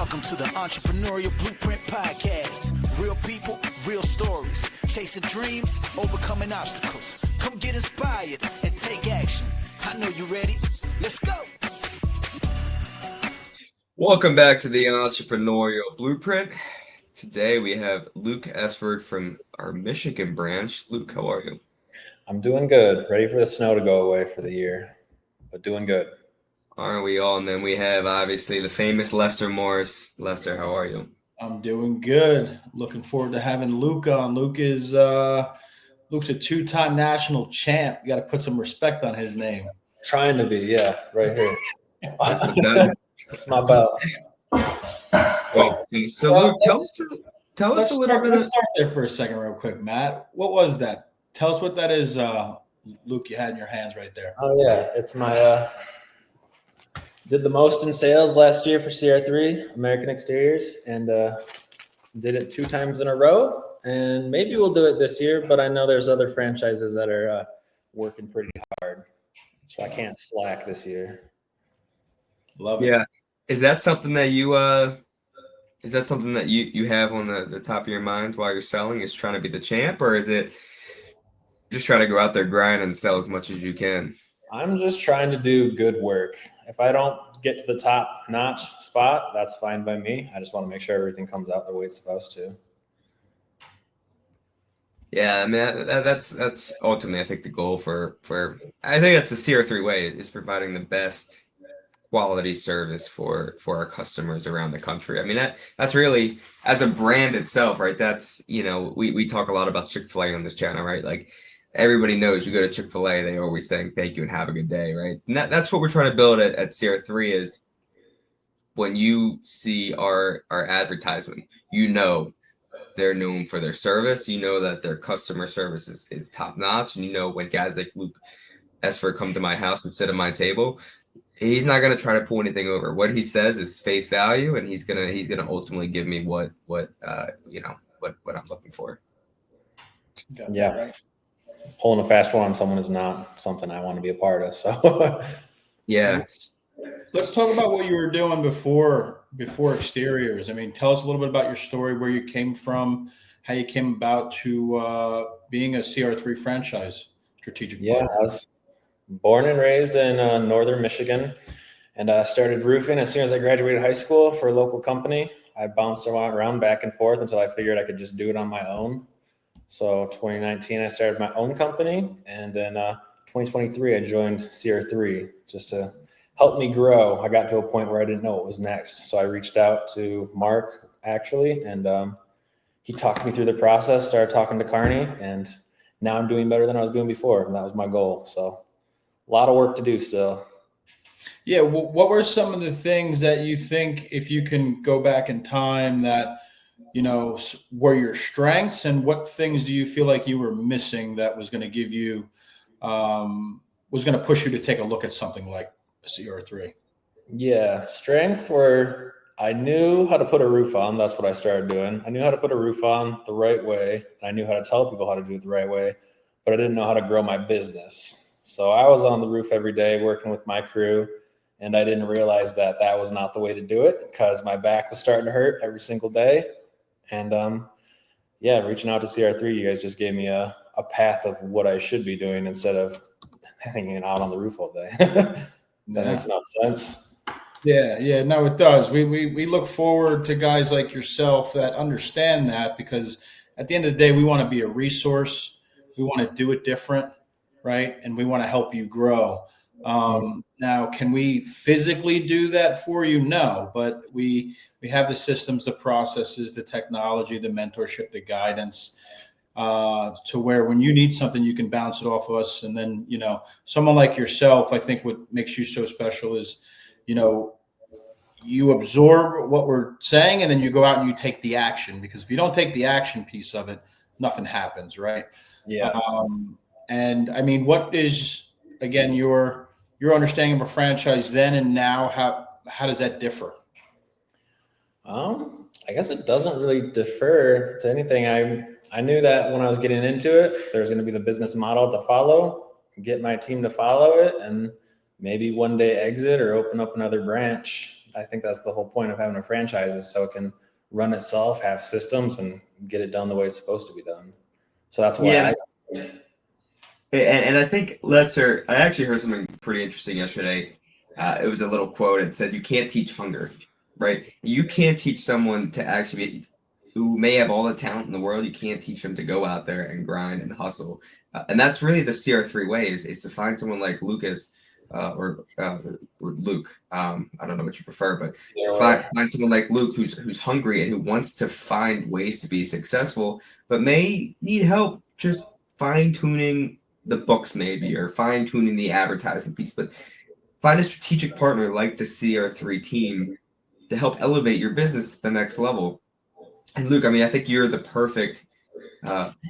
Welcome to the Entrepreneurial Blueprint Podcast. Real people, real stories. Chasing dreams, overcoming obstacles. Come get inspired and take action. I know you're ready. Let's go. Welcome back to the Entrepreneurial Blueprint. Today we have Lucas Esford from our Michigan branch. Luke, how are you? I'm doing good. Ready for the snow to go away for the year, but doing good. Aren't we all? And then we have obviously the famous Lester Morris. Lester, how are you? I'm doing good. Looking forward to having Luke on. Luke's a two-time national champ. You got to put some respect on his name. Trying to be, yeah, right here. That's the belt. That's my belt. So Luke, tell us a little bit. Let's start there for a second real quick, Matt. What was that? Tell us what that is, Luke, you had in your hands right there. Oh, yeah. It's my did the most in sales last year for CR3, American Exteriors, and did it 2 times in a row. And maybe we'll do it this year, but I know there's other franchises that are working pretty hard. So I can't slack this year. Love it. Yeah. Is that something that you have on the top of your mind while you're selling, is trying to be the champ, or is it just trying to go out there, grind, and sell as much as you can? I'm just trying to do good work. If I don't get to the top notch spot, that's fine by me. I just want to make sure everything comes out the way it's supposed to. Yeah, I mean that's ultimately, I think, the goal for I think that's the CR3 way, is providing the best quality service for our customers around the country. I mean that's really, as a brand itself, right? That's, we talk a lot about Chick-fil-A on this channel, right? Like, everybody knows you go to Chick-fil-A, they always saying thank you and have a good day, right? And that's what we're trying to build at CR3, is when you see our advertisement, they're known for their service. You know that their customer service is top notch. And when guys like Luke Esford come to my house and sit at my table, he's not going to try to pull anything over. What he says is face value, and he's gonna ultimately give me what I'm looking for. Yeah. Right. Pulling a fast one on someone is not something I want to be a part of. So yeah. Let's talk about what you were doing before exteriors. I mean, tell us a little bit about your story, where you came from, how you came about to being a CR3 franchise strategic partner. I was born and raised in northern Michigan, and I started roofing as soon as I graduated high school for a local company. I bounced around back and forth until I figured I could just do it on my own. So 2019, I started my own company, and then 2023, I joined CR3 just to help me grow. I got to a point where I didn't know what was next. So I reached out to Mark, actually, and he talked me through the process, started talking to Carney, and now I'm doing better than I was doing before, and that was my goal. So a lot of work to do still. Yeah, what were some of the things that you think, if you can go back in time, that were your strengths, and what things do you feel like you were missing that was going to give you, was going to push you to take a look at something like CR3? Yeah, strengths were, I knew how to put a roof on. That's what I started doing. I knew how to put a roof on the right way. I knew how to tell people how to do it the right way, but I didn't know how to grow my business. So I was on the roof every day working with my crew, and I didn't realize that was not the way to do it, because my back was starting to hurt every single day. And reaching out to CR3, you guys just gave me a path of what I should be doing instead of hanging out on the roof all day. That makes no sense. Yeah, no, it does. We look forward to guys like yourself that understand that, because at the end of the day, we want to be a resource. We want to do it different, right? And we want to help you grow. Now, can we physically do that for you? No, but we have the systems, the processes, the technology, the mentorship, the guidance, to where when you need something, you can bounce it off us. And then, someone like yourself, I think what makes you so special is, you absorb what we're saying, and then you go out and you take the action, because if you don't take the action piece of it, nothing happens. Right. Yeah. And I mean, what is, again, your understanding of a franchise then and now? How does that differ? I guess it doesn't really defer to anything. I knew that when I was getting into it, there's going to be the business model to follow, get my team to follow it, and maybe one day exit or open up another branch. I think that's the whole point of having a franchise, is so it can run itself, have systems, and get it done the way it's supposed to be done. So that's why Yeah, and I think Lester, I actually heard something pretty interesting yesterday. It was a little quote. It said, "You can't teach hunger, right? You can't teach someone to actually be, who may have all the talent in the world. You can't teach them to go out there and grind and hustle, and that's really the CR3 way is to find someone like Lucas or Luke. I don't know what you prefer, but find someone like Luke who's hungry and who wants to find ways to be successful, but may need help just fine tuning the books maybe or fine tuning the advertisement piece, but find a strategic partner like the CR3 team to help elevate your business to the next level. And Luke, I mean, I think you're the perfect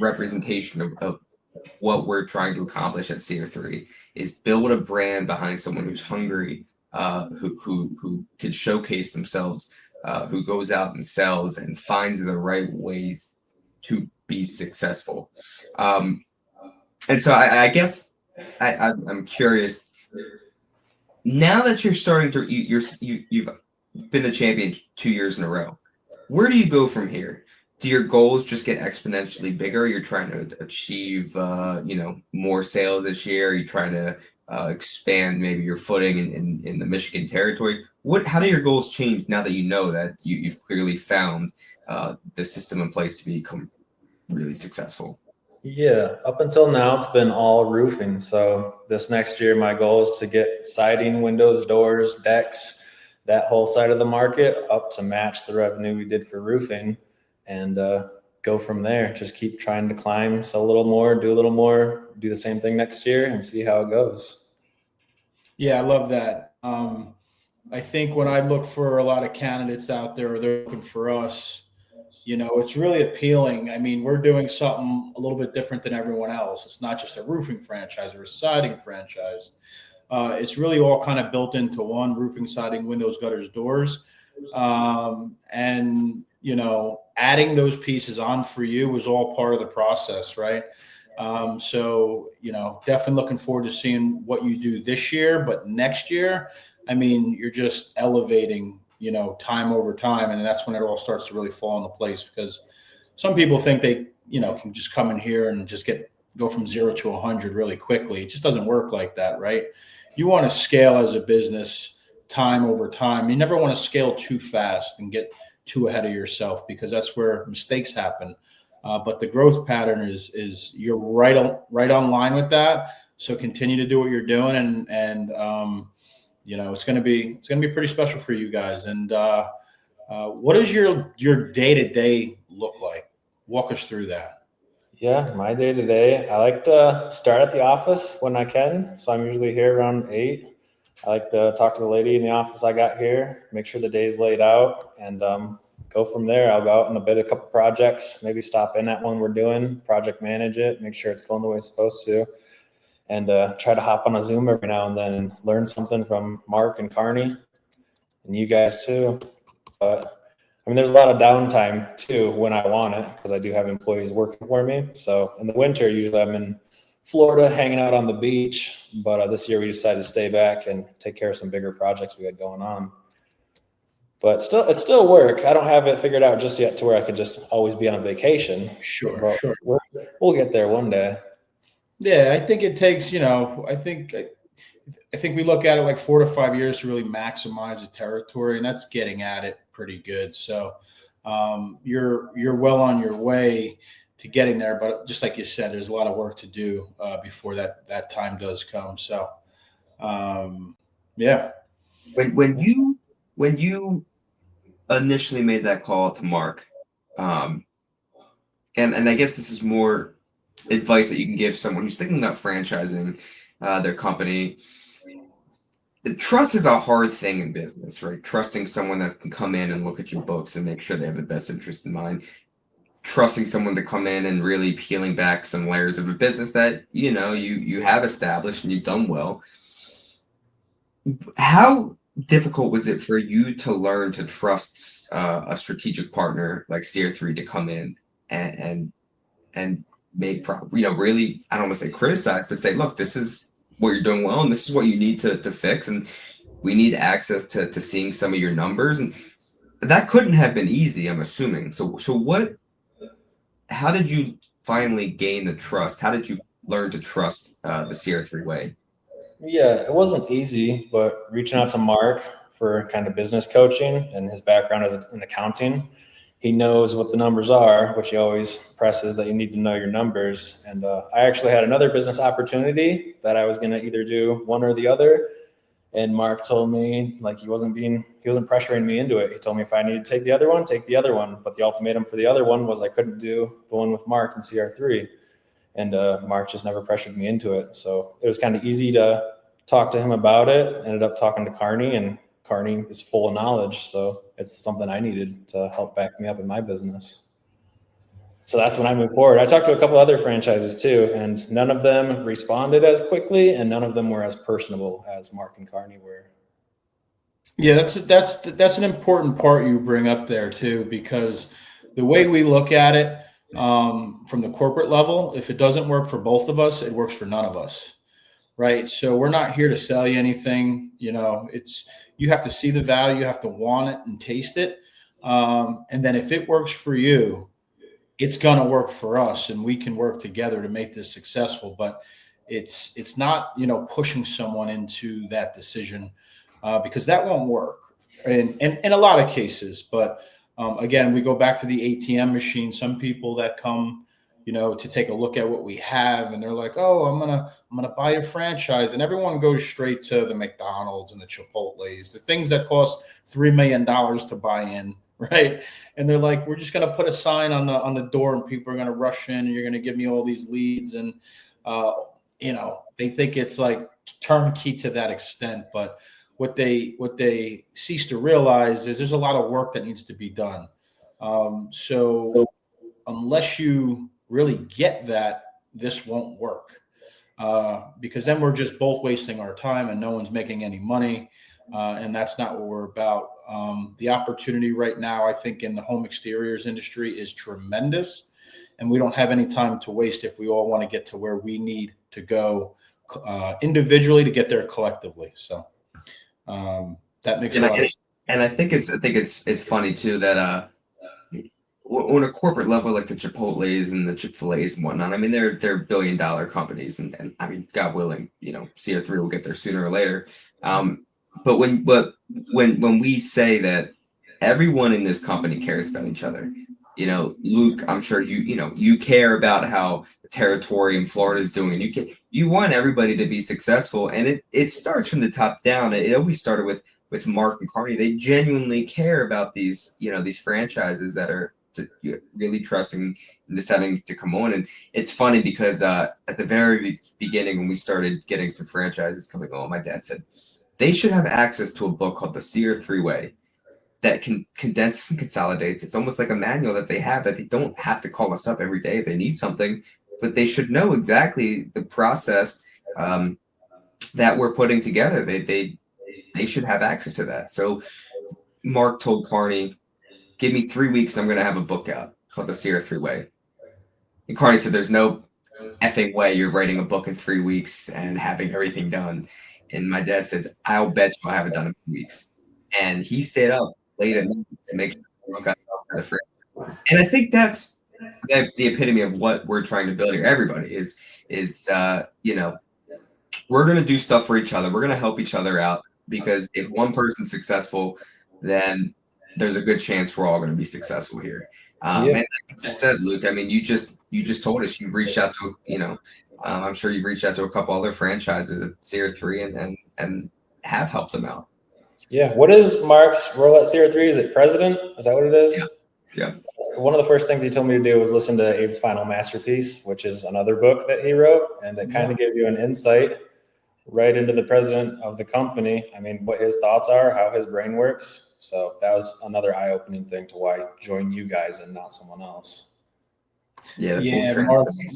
representation of what we're trying to accomplish at CR3 is build a brand behind someone who's hungry, who can showcase themselves, who goes out and sells and finds the right ways to be successful. And so I guess I'm curious. Now that you're starting to you've been the champion 2 years in a row, where do you go from here? Do your goals just get exponentially bigger? You're trying to achieve more sales this year. Are you trying to expand maybe your footing in the Michigan territory? How do your goals change now that you know that you've clearly found the system in place to become really successful? Yeah, up until now, it's been all roofing. So this next year, my goal is to get siding, windows, doors, decks, that whole side of the market up to match the revenue we did for roofing, and go from there. Just keep trying to climb, sell a little more, do the same thing next year, and see how it goes. Yeah, I love that. I think when I look for a lot of candidates out there, or they're looking for us, it's really appealing. I mean, we're doing something a little bit different than everyone else. It's not just a roofing franchise or a siding franchise. It's really all kind of built into one: roofing, siding, windows, gutters, doors. And, adding those pieces on for you was all part of the process, right? So, definitely looking forward to seeing what you do this year, but next year, I mean, you're just elevating, time over time. And that's when it all starts to really fall into place, because some people think they, can just come in here and just go from 0 to 100 really quickly. It just doesn't work like that, right? You want to scale as a business time over time. You never want to scale too fast and get too ahead of yourself, because that's where mistakes happen. But the growth pattern is you're right on line with that. So continue to do what you're doing, and it's going to be pretty special for you guys. And what does your day-to-day look like? Walk us through that. Yeah, my day-to-day, I like to start at the office when I can. So I'm usually here around 8. I like to talk to the lady in the office I got here, make sure the day's laid out, and go from there. I'll go out and bid a couple projects, maybe stop in at one we're doing, project manage it, make sure it's going the way it's supposed to, and try to hop on a Zoom every now and then and learn something from Mark and Carney and you guys too. But I mean, there's a lot of downtime too when I want it, because I do have employees working for me. So in the winter, usually I'm in Florida hanging out on the beach. But this year we decided to stay back and take care of some bigger projects we had going on. But it's still work. I don't have it figured out just yet to where I could just always be on vacation. Sure. We'll get there one day. Yeah, I think it takes, I think we look at it like 4 to 5 years to really maximize the territory, and that's getting at it pretty good. So you're well on your way to getting there, but just like you said, there's a lot of work to do before that time does come. So yeah. When you initially made that call to Mark, and I guess this is more advice that you can give someone who's thinking about franchising their company. Trust is a hard thing in business, right? Trusting someone that can come in and look at your books and make sure they have the best interest in mind. Trusting someone to come in and really peeling back some layers of a business that you have established and you've done well. How difficult was it for you to learn to trust a strategic partner like CR3 to come in and make really, I don't want to say criticize, but say, look, this is what you're doing well, and this is what you need to fix. And we need access to seeing some of your numbers. And that couldn't have been easy, I'm assuming. So how did you finally gain the trust? How did you learn to trust the CR3 way? Yeah, it wasn't easy, but reaching out to Mark for kind of business coaching and his background as in accounting, he knows what the numbers are, which he always presses that you need to know your numbers. And I actually had another business opportunity that I was going to either do one or the other. And Mark told me like he wasn't pressuring me into it. He told me if I needed to take the other one, take the other one. But the ultimatum for the other one was I couldn't do the one with Mark and CR3. And Mark just never pressured me into it. So it was kind of easy to talk to him about it. Ended up talking to Carney, and Carney is full of knowledge. So it's something I needed to help back me up in my business. So that's when I moved forward. I talked to a couple other franchises too, and none of them responded as quickly, and none of them were as personable as Mark and Carney were. Yeah, that's an important part you bring up there too, because the way we look at it from the corporate level, if it doesn't work for both of us, it works for none of us, right? So we're not here to sell you anything. You have to see the value, you have to want it and taste it, and then if it works for you, it's going to work for us, and we can work together to make this successful. But it's not pushing someone into that decision because that won't work in a lot of cases. But again, we go back to the ATM machine. Some people that come to take a look at what we have, and they're like, oh, I'm gonna buy a franchise, and everyone goes straight to the McDonald's and the Chipotle's, the things that cost $3 million to buy in. Right. And they're like, we're just going to put a sign on the door, and people are going to rush in, and you're going to give me all these leads. And, they think it's like turnkey to that extent. But what they cease to realize is there's a lot of work that needs to be done. So unless you really get that, this won't work because then we're just both wasting our time and no one's making any money. And that's not what we're about. The opportunity right now, I think, in the home exteriors industry is tremendous, and we don't have any time to waste if we all want to get to where we need to go individually to get there collectively. So that makes a lot of sense. And I think it's funny too that on a corporate level, like the Chipotle's and the Chick-fil-A's and whatnot, I mean, they're $1 billion companies, and I mean, God willing, CR3 will get there sooner or later. But when we say that everyone in this company cares about each other, Luke, I'm sure you care about how the territory in Florida is doing. You want everybody to be successful, and it starts from the top down. It always started with Mark and Carney. They genuinely care about these franchises that are really trusting and deciding to come on. And it's funny because at the very beginning, when we started getting some franchises coming on, my dad said they should have access to a book called the CR3 Way that can condense and consolidates. It's almost like a manual that they have, that they don't have to call us up every day if they need something, but they should know exactly the process that we're putting together. They should have access to that. So Mark told Carney, give me 3 weeks, I'm going to have a book out called the CR3 Way. And Carney said, there's no effing way you're writing a book in 3 weeks and having everything done. And my dad said, I'll bet you I'll have it done in 2 weeks. And he stayed up late at night to make sure we got the franchise. And I think that's the epitome of what we're trying to build here. Everybody is we're going to do stuff for each other. We're going to help each other out, because if one person's successful, then there's a good chance we're all going to be successful here. And like you just said, Luke, I mean, you just told us you've reached out to, I'm sure you've reached out to a couple other franchises at CR3 and have helped them out. Yeah. What is Mark's role at CR3? Is it president? Is that what it is? Yeah. One of the first things he told me to do was listen to Abe's Final Masterpiece, which is another book that he wrote. And it kind of gave you an insight right into the president of the company. I mean, what his thoughts are, how his brain works. So that was another eye-opening thing to why join you guys and not someone else. Yeah.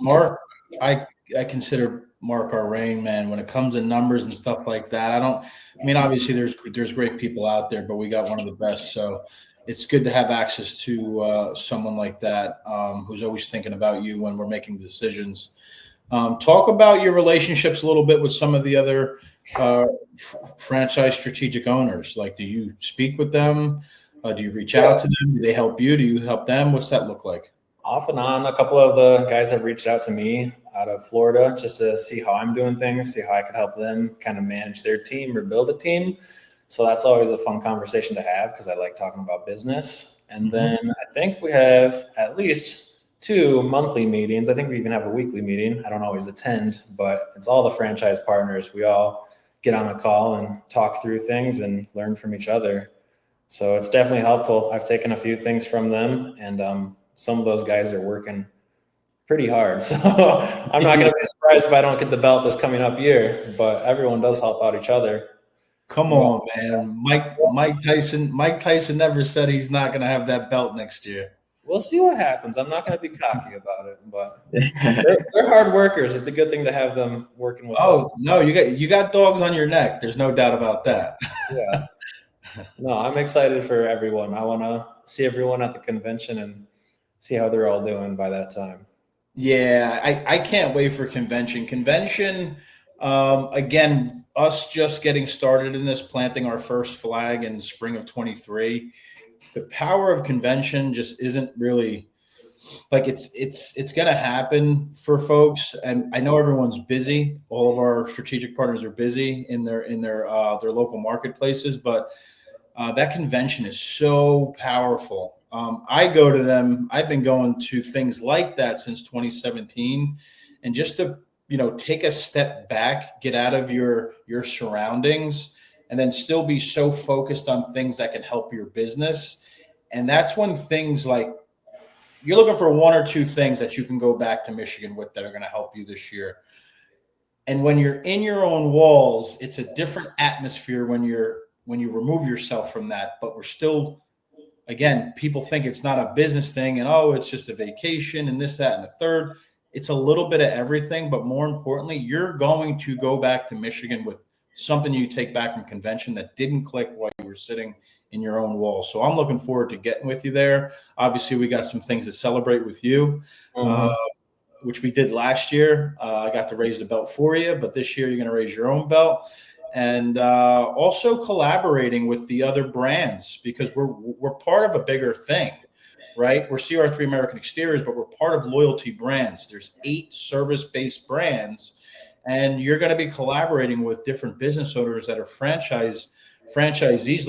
Mark, I consider Mark our rain man when it comes to numbers and stuff like that. Obviously there's great people out there, but we got one of the best. So it's good to have access to someone like that who's always thinking about you when we're making decisions. Talk about your relationships a little bit with some of the other franchise strategic owners? Like, do you speak with them? Do you reach out to them? Do they help you? Do you help them? What's that look like? Off and on, a couple of the guys have reached out to me out of Florida just to see how I'm doing things, see how I could help them kind of manage their team or build a team. So that's always a fun conversation to have because I like talking about business. And then I think we have at least 2 monthly meetings. I think we even have a weekly meeting. I don't always attend, but it's all the franchise partners. We all get on a call and talk through things and learn from each other. So it's definitely helpful. I've taken a few things from them, and some of those guys are working pretty hard. So I'm not going to be surprised if I don't get the belt this coming up year, but everyone does help out each other. Come on, man. Mike Tyson never said he's not going to have that belt next year. We'll see what happens. I'm not going to be cocky about it, but they're hard workers. It's a good thing to have them working with us. No, you got dogs on your neck. There's no doubt about that. Yeah. No, I'm excited for everyone. I want to see everyone at the convention and see how they're all doing by that time. Yeah, I can't wait for convention. Again, us just getting started in this, planting our first flag in spring of 23. The power of convention just isn't really like it's going to happen for folks. And I know everyone's busy. All of our strategic partners are busy in their local marketplaces, but that convention is so powerful. I go to them. I've been going to things like that since 2017, and just to take a step back, get out of your surroundings, and then still be so focused on things that can help your business. And that's when things like you're looking for 1 or 2 things that you can go back to Michigan with that are going to help you this year. And when you're in your own walls, it's a different atmosphere when you remove yourself from that. But we're still, again, people think it's not a business thing and, it's just a vacation and this, that, and the third. It's a little bit of everything. But more importantly, you're going to go back to Michigan with something you take back from convention that didn't click while you were sitting in your own walls. So I'm looking forward to getting with you there. Obviously, we got some things to celebrate with you, which we did last year. I got to raise the belt for you, but this year you're going to raise your own belt. And also collaborating with the other brands because we're part of a bigger thing, right? We're CR3 American Exteriors, but we're part of loyalty brands. There's 8 service-based brands, and you're going to be collaborating with different business owners that are franchisees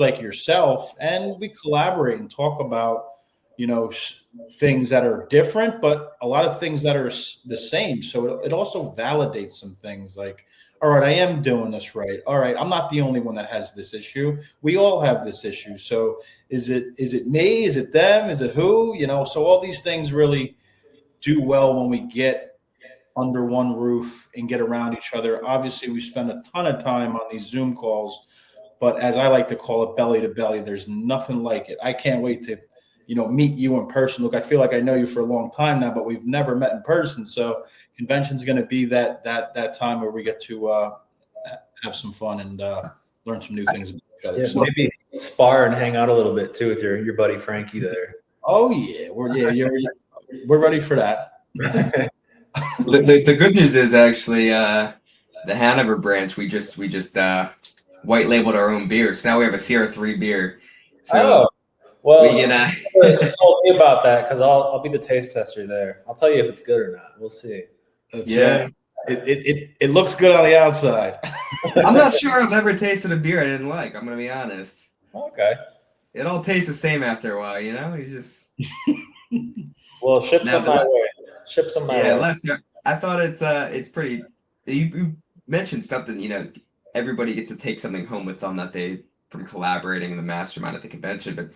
like yourself, and we collaborate and talk about things that are different, but a lot of things that are the same. So it also validates some things like, all right, I am doing this right. All right, I'm not the only one that has this issue. We all have this issue. So is it me? Is it them? Is it who? So all these things really do well when we get under one roof and get around each other. Obviously, we spend a ton of time on these Zoom calls, but as I like to call it, belly to belly, there's nothing like it. I can't wait to, meet you in person. Look, I feel like I know you for a long time now, but we've never met in person. So convention's going to be that time where we get to have some fun and learn some new things about each other. Yeah, so maybe spar and hang out a little bit too with your buddy Frankie there. Oh yeah, we're ready for that. The good news is actually the Hanover branch. We just white labeled our own beer, so now we have a CR3 beer. So well, we can. Told me about that because I'll be the taste tester there. I'll tell you if it's good or not. We'll see. That's right. It looks good on the outside. I'm not sure I've ever tasted a beer I didn't like. I'm gonna be honest. Okay. It all tastes the same after a while, You just. Well, ship some my way. Ship some my way. Lester, I thought it's pretty. You mentioned something. Everybody gets to take something home with them from collaborating in the mastermind at the convention. But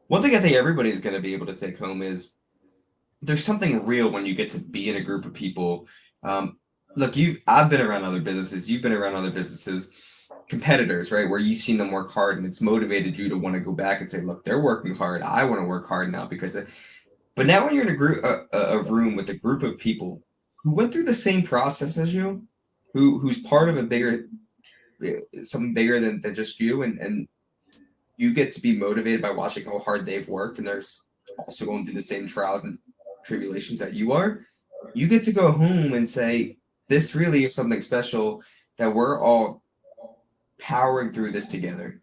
one thing I think everybody's going to be able to take home is there's something real when you get to be in a group of people. Look, I've been around other businesses. You've been around other businesses, competitors, right? Where you've seen them work hard and it's motivated you to want to go back and say, look, they're working hard. I want to work hard now but now when you're in a room with a group of people who went through the same process as you, who's part of something bigger than just you, and you get to be motivated by watching how hard they've worked, and they're also going through the same trials and tribulations that you are, you get to go home and say, this really is something special that we're all powering through this together.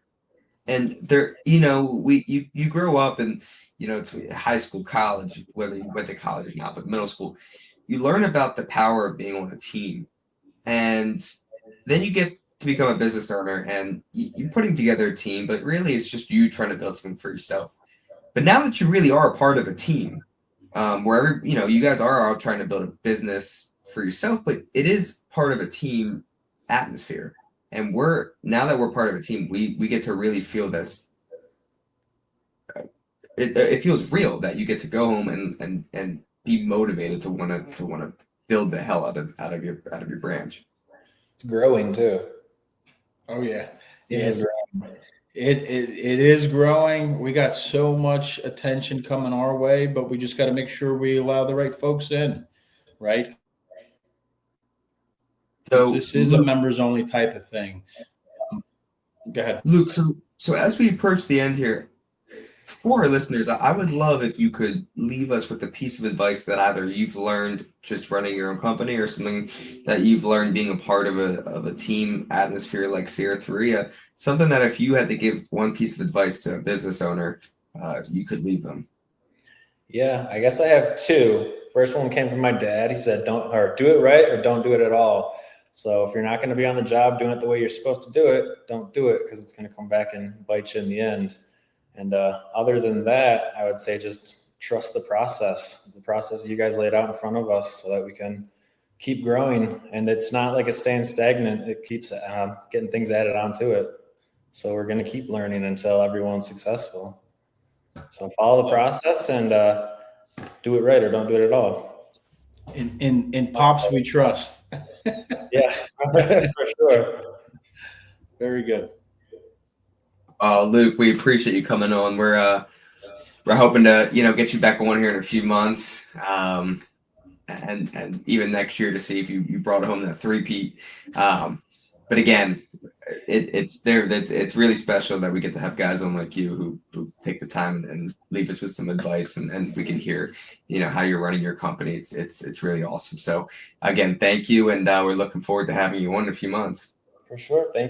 And there, you grow up and, it's high school, college, whether you went to college or not, but middle school, you learn about the power of being on a team. And then you get to become a business owner and you're putting together a team, but really it's just you trying to build something for yourself. But now that you really are a part of a team, wherever, you guys are all trying to build a business for yourself, but it is part of a team atmosphere. And now that we're part of a team, we get to really feel this. It feels real that you get to go home and be motivated to want to build the hell out of your branch. It's growing too. Oh yeah, it is growing. We got so much attention coming our way, but we just got to make sure we allow the right folks in, right? So this is a members only type of thing. Go ahead, Luke. So as we approach the end here, for our listeners, I would love if you could leave us with a piece of advice that either you've learned just running your own company or something that you've learned being a part of a team atmosphere like CR3. Something that if you had to give one piece of advice to a business owner, you could leave them. Yeah, I guess I have two. First one came from my dad. He said, do it right or don't do it at all. So if you're not going to be on the job doing it the way you're supposed to do it, don't do it because it's going to come back and bite you in the end. And other than that, I would say just trust the process you guys laid out in front of us so that we can keep growing. And it's not like it's staying stagnant. It keeps getting things added onto it. So we're going to keep learning until everyone's successful. So follow the process and do it right or don't do it at all. In Pops, we trust. Yeah, for sure. Very good. Luke, we appreciate you coming on. We're hoping to get you back on here in a few months, and even next year to see if you brought home that three-peat. But again, it's really special that we get to have guys on like you who take the time and leave us with some advice and we can hear how you're running your company. It's really awesome. So again, thank you, and we're looking forward to having you on in a few months. For sure. Thank you.